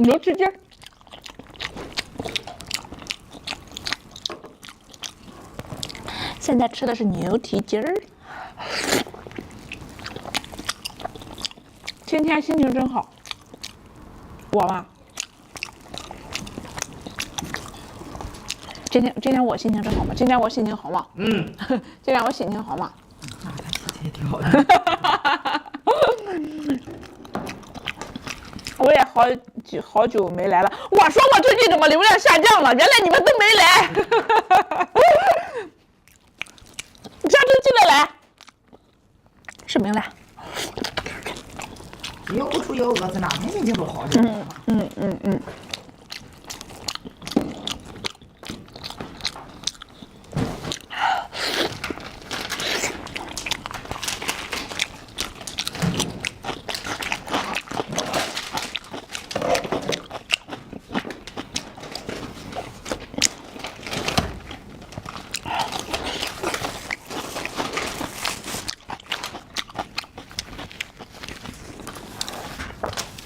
牛蹄筋。现在吃的是牛蹄筋儿。今天心情真好。我嘛，今天我心情真好吗？今天我心情好吗？今天我心情好吗？那他心情也挺好的。我也好久没来了。我说我最近怎么流量下降了？原来你们都没来。下次记得来。视频来。要不出要饿死哪天心情都好着。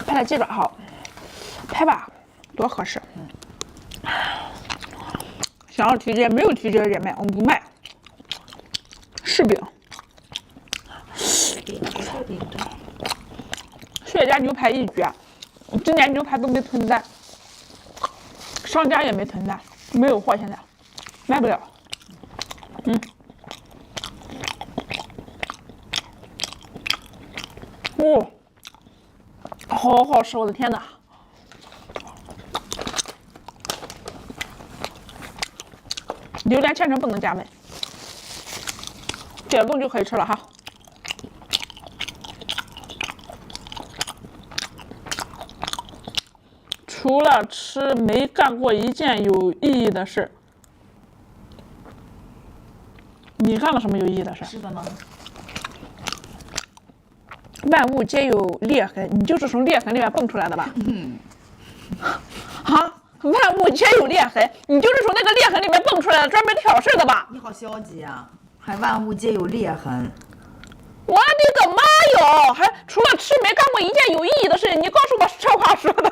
拍点鸡爪好，拍吧，多合适。想要蹄筋，没有蹄筋也卖，我们不卖。柿饼，薛家牛排一绝，今年牛排都没囤单，商家也没囤单，没有货，现在卖不了。哦，好好吃，我的天哪！榴莲千层不能加焖，解冻就可以吃了哈。除了吃，没干过一件有意义的事。你干了什么有意义的事？是的呢。万物皆有裂痕，你就是从裂痕里面蹦出来的吧？啊！万物皆有裂痕，你就是从那个裂痕里面蹦出来的，专门挑事的吧？你好消极啊！还万物皆有裂痕。我的个妈哟！还除了吃没干过一件有意义的事情，你告诉我这话说的，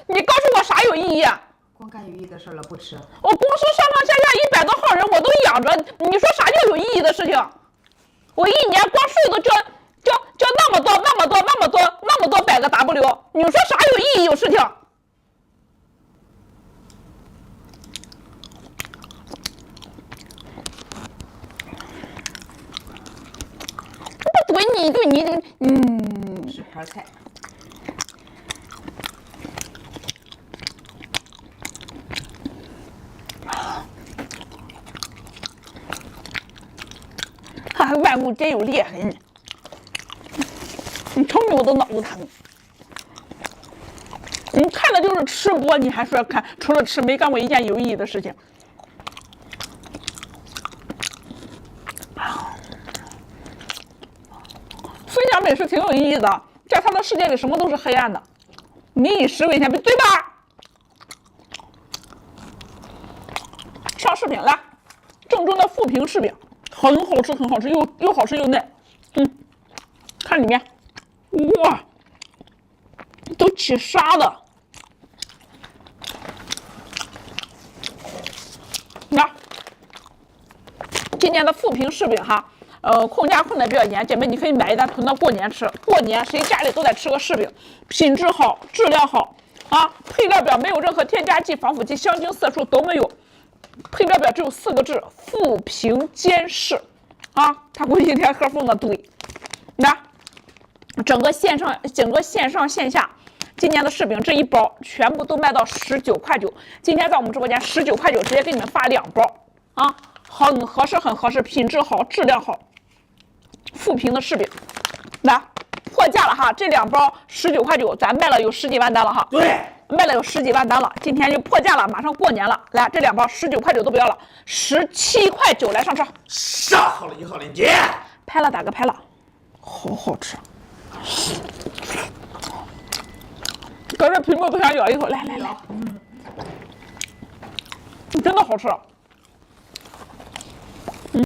你告诉我啥有意义啊？光干有意义的事了，不吃。我公司上上下下100多号人，我都养着，你说啥叫有意义的事情？我一年光税都交那么多百个 W， 你说啥有意义有事情？不怼你一顿，你是盘菜。还万物皆有裂痕，你瞅你我都脑子疼。你看的就是吃播，你还说看，除了吃没干过一件有意义的事情。分享美食挺有意义的，在他的世界里什么都是黑暗的。民以食为天，对吧？上柿饼来，正宗的富平柿饼，很好吃，很好吃，又好吃又嫩。看里面，哇，都起沙的。那今年的富平柿饼哈，控价控的比较严，姐妹你可以买一单囤到过年吃。过年谁家里都得吃个柿饼，品质好，质量好啊。配料表没有任何添加剂、防腐剂、香精、色素都没有。配料表只有4个字：富平坚柿啊。他估计一天喝疯了堆。那整个线上线下，今年的柿饼这一包全部都卖到19块9。今天在我们直播间19块9，直接给你们发2包啊，很合适，很合适，品质好，质量好。富平的柿饼，来破价了哈，这2包19块9，咱卖了有10几万单了哈。对，卖了有10几万单了，今天就破价了，马上过年了。来，这2包19块9都不要了，17块9，来上车。上好了1号链接。拍了，打个拍了，好好吃。隔着屏幕都想咬一口，来，真的好吃。